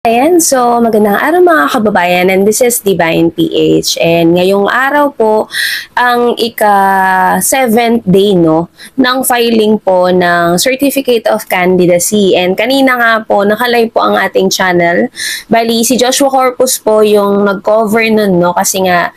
Ayan, so magandang araw mga kababayan, and this is Divine PH. And ngayong araw po ang ika-7th day no ng filing po ng Certificate of Candidacy. And kanina nga po nakalive po ang ating channel. Bali si Joshua Corpus po yung nag-cover nun no kasi nga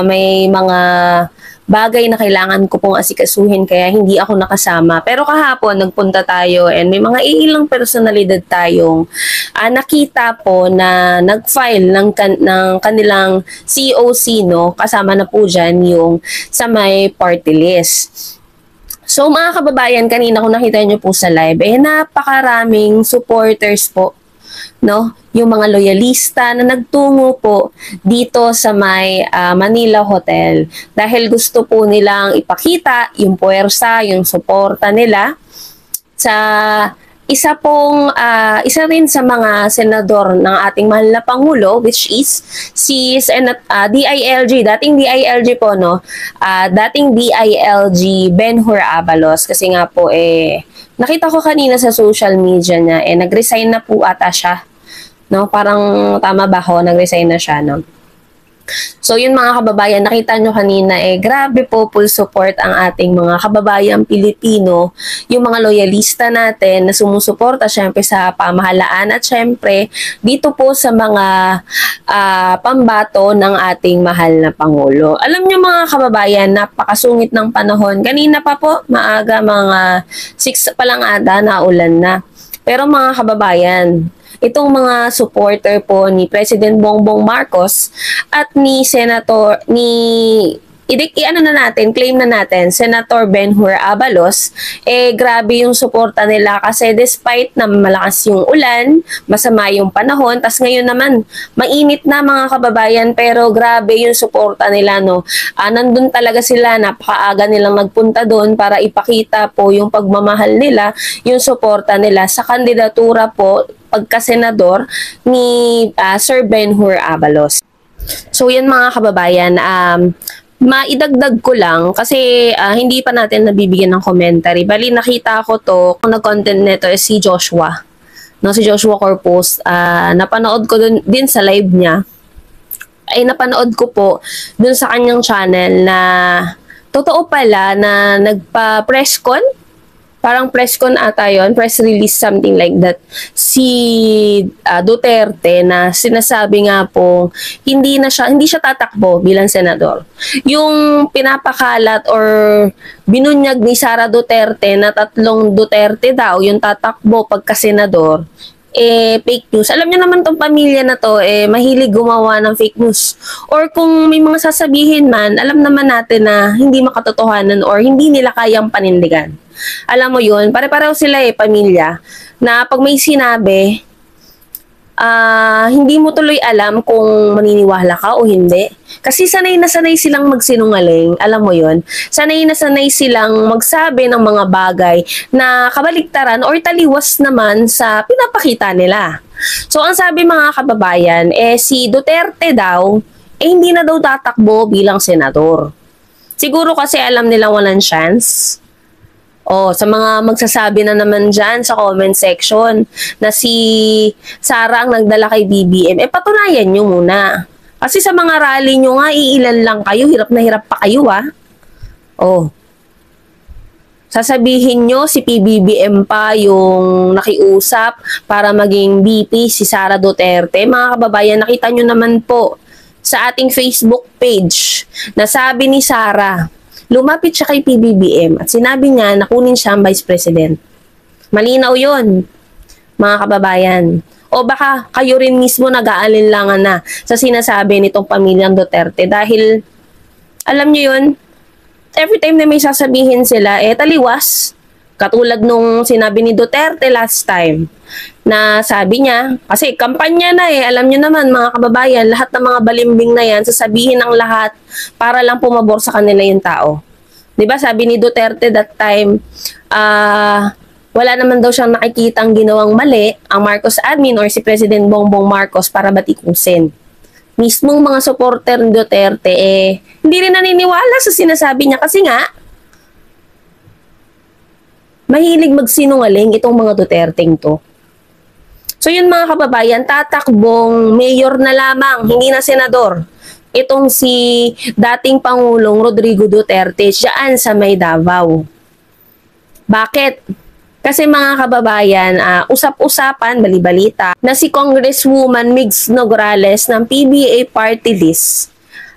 may mga bagay na kailangan ko pong asikasuhin kaya hindi ako nakasama. Pero kahapon nagpunta tayo and may mga ilang personalidad tayong nakita po na nag-file ng kanilang COC no, kasama na po dyan yung sa may party list. So mga kababayan, kanina kung nakita nyo po sa live, napakaraming supporters po, no? Yung mga loyalista na nagtungo po dito sa may Manila Hotel dahil gusto po nilang ipakita yung puwersa, yung suporta nila sa isa rin sa mga senador ng ating mahal na Pangulo, which is si DILG, dating DILG po, no? Dating DILG Ben-Hur Abalos, kasi nga po nakita ko kanina sa social media niya, nag-resign na po ata siya, no? Parang tama ba ako, nag-resign na siya, no? So yun mga kababayan, nakita nyo kanina grabe po full support ang ating mga kababayang Pilipino, yung mga loyalista natin na sumusuporta syempre sa pamahalaan at syempre dito po sa mga pambato ng ating mahal na Pangulo. Alam nyo mga kababayan, napakasungit ng panahon. Kanina pa po, maaga, mga 6 pa lang ata, naulan na. Pero mga kababayan, itong mga supporter po ni President Bongbong Marcos at ni claim na natin, Senator Ben-Hur Abalos, grabe yung suporta nila kasi despite na malakas yung ulan, masama yung panahon, tas ngayon naman, mainit na mga kababayan, pero grabe yung suporta nila, no? Nandun talaga sila, napakaaga nilang nagpunta doon para ipakita po yung pagmamahal nila, yung suporta nila sa kandidatura po pagka-senador ni Sir Ben-Hur Abalos. So yan mga kababayan, maidagdag ko lang kasi hindi pa natin nabibigyan ng commentary. Bali nakita ko to, kung nag-content nito si Joshua. No, si Joshua Corpus, napanood ko din sa live niya. Napanood ko po dun sa kanyang channel na totoo pala na nagpa-press con. Parang press con ata yun, press release, something like that. Si Duterte na sinasabi nga po, hindi siya tatakbo bilang senador. Yung pinapakalat or binunyag ni Sara Duterte na 3 Duterte daw yung tatakbo pagka senador, fake news. Alam niyo naman tong pamilya na to, mahilig gumawa ng fake news. Or kung may mga sasabihin man, alam naman natin na hindi makatotohanan or hindi nila kayang panindigan. Alam mo yun, pare-pareho sila pamilya, na pag may sinabi, hindi mo tuloy alam kung maniniwala ka o hindi. Kasi sanay na sanay silang magsinungaling, alam mo yun. Sanay na sanay silang magsabi ng mga bagay na kabaliktaran or taliwas naman sa pinapakita nila. So ang sabi mga kababayan, si Duterte daw, hindi na daw tatakbo bilang senador. Siguro kasi alam nila walang chance. Sa mga magsasabi na naman dyan sa comment section na si Sara ang nagdala kay BBM, patunayan nyo muna. Kasi sa mga rally nyo nga, iilan lang kayo, hirap na hirap pa kayo sasabihin nyo si PBBM pa yung nakiusap para maging VP si Sara Duterte. Mga kababayan, nakita nyo naman po sa ating Facebook page na sabi ni Sara, lumapit siya kay PBBM at sinabi niya na kunin siya ang Vice President. Malinaw yon, mga kababayan. O baka kayo rin mismo nag-aalinlangan na sa sinasabi nitong pamilyang Duterte dahil, alam niyo yun, every time na may sasabihin sila, taliwas. Katulad nung sinabi ni Duterte last time na sabi niya, kasi kampanya na alam niyo naman mga kababayan, lahat ng mga balimbing na yan, sasabihin ng lahat para lang pumabor sa kanila yung tao. Diba sabi ni Duterte that time, wala naman daw siyang nakikitang ginawang mali ang Marcos admin or si President Bongbong Marcos para batikusin. Mismong mga supporter ni Duterte, hindi rin naniniwala sa sinasabi niya kasi nga, mahilig magsinungaling itong mga Duterteng to. So yun mga kababayan, tatakbong mayor na lamang, hindi na senador. Itong si dating Pangulong Rodrigo Duterte diyan sa may Davao. Bakit? Kasi mga kababayan, usap-usapan, bali-balita, na si Congresswoman Migs Nograles ng PBA Party List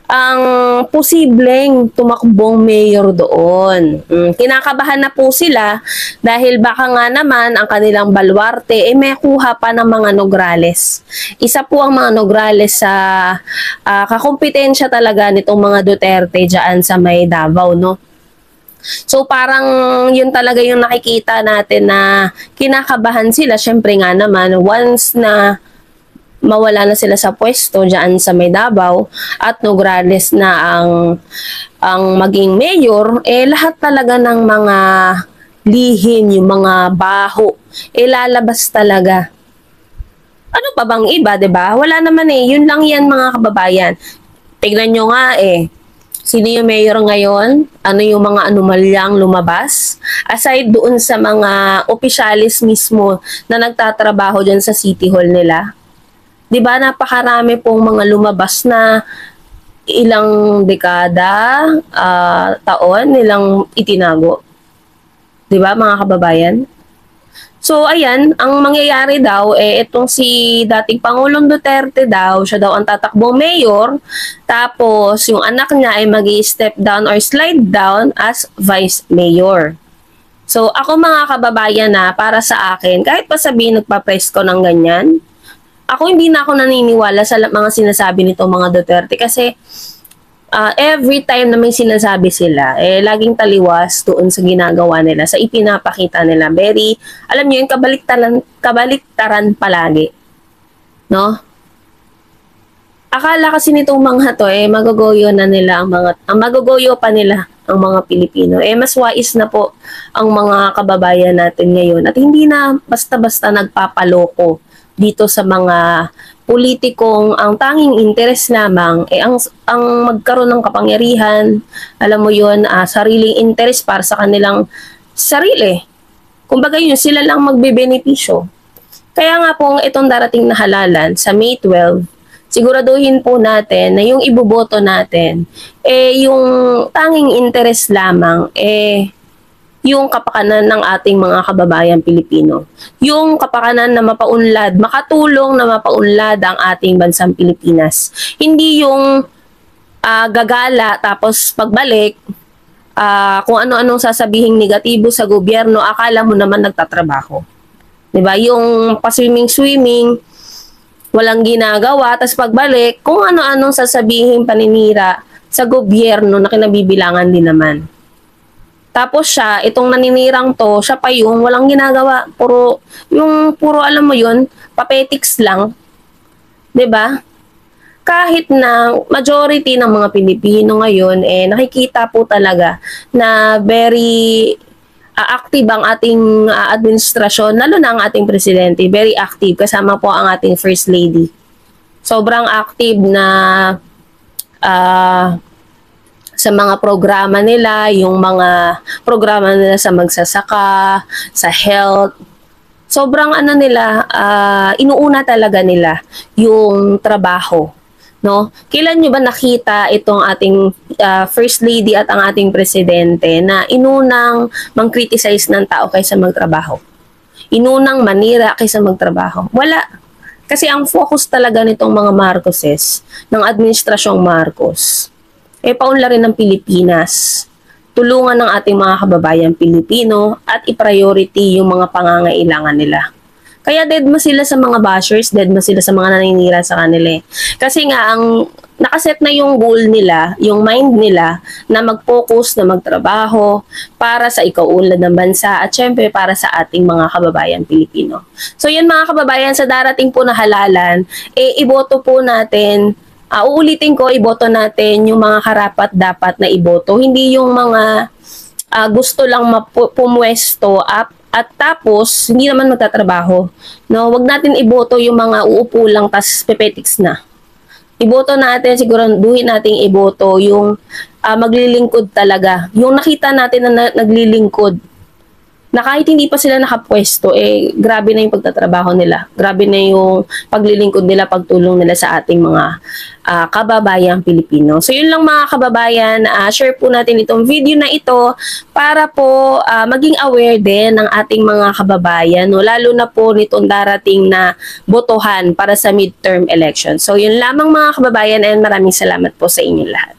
ang posibleng tumakbong mayor doon. Kinakabahan na po sila dahil baka nga naman ang kanilang baluarte may kuha pa ng mga Nograles. Isa po ang mga Nograles sa kakumpetensya talaga nitong mga Duterte dyan sa may Davao, no? So parang yun talaga yung nakikita natin na kinakabahan sila. Syempre nga naman, once na mawala na sila sa pwesto diyan sa may Davao at Nograles na ang maging mayor, lahat talaga ng mga lihim, yung mga baho, lalabas talaga. Ano pa bang iba, 'di ba? Wala naman yun lang yan mga kababayan. Tignan nyo nga sino yung mayor ngayon? Ano yung mga anomalyang lumabas? Aside doon sa mga opisyalis mismo na nagtatrabaho dyan sa City Hall nila. 'Di ba napakarami pong mga lumabas na ilang dekada, taon nilang itinago. 'Di ba mga kababayan? So ayan, ang mangyayari daw itong si dating Pangulong Duterte daw, siya daw ang tatakbong mayor, tapos yung anak niya ay magi-step down or slide down as vice mayor. So ako mga kababayan para sa akin, kahit pa sabihin nagpa-press ko ng ganyan, ako hindi na ako naniniwala sa mga sinasabi nitong mga Duterte kasi every time na may sinasabi sila, laging taliwas doon sa ginagawa nila, sa ipinapakita nila. Very, alam niyo yung kabaliktaran palagi. No? Akala kasi nitong mga to, magogoyo na nila magogoyo pa nila ang mga Pilipino. Mas wais na po ang mga kababayan natin ngayon at hindi na basta-basta nagpapaloko dito sa mga politikong ang tanging interes lamang ang magkaroon ng kapangyarihan, alam mo yun, sariling interes para sa kanilang sarili. Kumbaga yun, sila lang magbebenepisyo. Kaya nga po itong darating na halalan sa May 12, siguraduhin po natin na yung iboboto natin, yung tanging interes lamang, yung kapakanan ng ating mga kababayan Pilipino. Yung kapakanan na mapaunlad, makatulong na mapaunlad ang ating bansang Pilipinas. Hindi yung gagala tapos pagbalik, kung ano-anong sasabihing negatibo sa gobyerno, akala mo naman nagtatrabaho. 'Di ba? Yung pa-swimming-swimming, walang ginagawa, tapos pagbalik, kung ano-anong sasabihin paninira sa gobyerno na kinabibilangan din naman. Tapos siya, itong naninirang to, siya pa yung walang ginagawa. Puro alam mo yun, papetics lang. 'Di ba? Kahit na majority ng mga Pilipino ngayon, nakikita po talaga na very active ang ating administrasyon, lalo na ang ating presidente. Very active, kasama po ang ating First Lady. Sobrang active na sa mga programa nila, yung mga programa nila sa magsasaka, sa health. Sobrang inuuna talaga nila yung trabaho. No? Kailan nyo ba nakita itong ating First Lady at ang ating Presidente na inunang mang-criticize ng tao kaysa magtrabaho? Inunang manira kaysa magtrabaho? Wala. Kasi ang focus talaga nitong mga Marcoses, ng Administrasyong Marcos, paunlarin ng Pilipinas, tulungan ng ating mga kababayan Pilipino at i-priority yung mga pangangailangan nila. Kaya deadma sila sa mga bashers, deadma sila sa mga naninira sa kanila. Kasi nga, ang nakaset na yung goal nila, yung mind nila, na mag-focus, na magtrabaho para sa ikauunlad ng bansa at syempre para sa ating mga kababayan Pilipino. So yan mga kababayan, sa darating po na halalan, iboto po natin. Uulitin ko, iboto natin yung mga karapat dapat na iboto. Hindi yung mga gusto lang pumwesto at tapos hindi naman magtatrabaho. No, wag natin iboto yung mga uupo lang tas pepetics na. Iboto natin, siguraduhin nating iboto yung maglilingkod talaga. Yung nakita natin na naglilingkod. na kahit hindi pa sila nakapwesto, grabe na yung pagtatrabaho nila. Grabe na yung paglilingkod nila, pagtulong nila sa ating mga kababayang Pilipino. So yun lang mga kababayan, share po natin itong video na ito para po maging aware din ng ating mga kababayan, no? Lalo na po nitong darating na botohan para sa midterm election. So yun lamang mga kababayan, and maraming salamat po sa inyong lahat.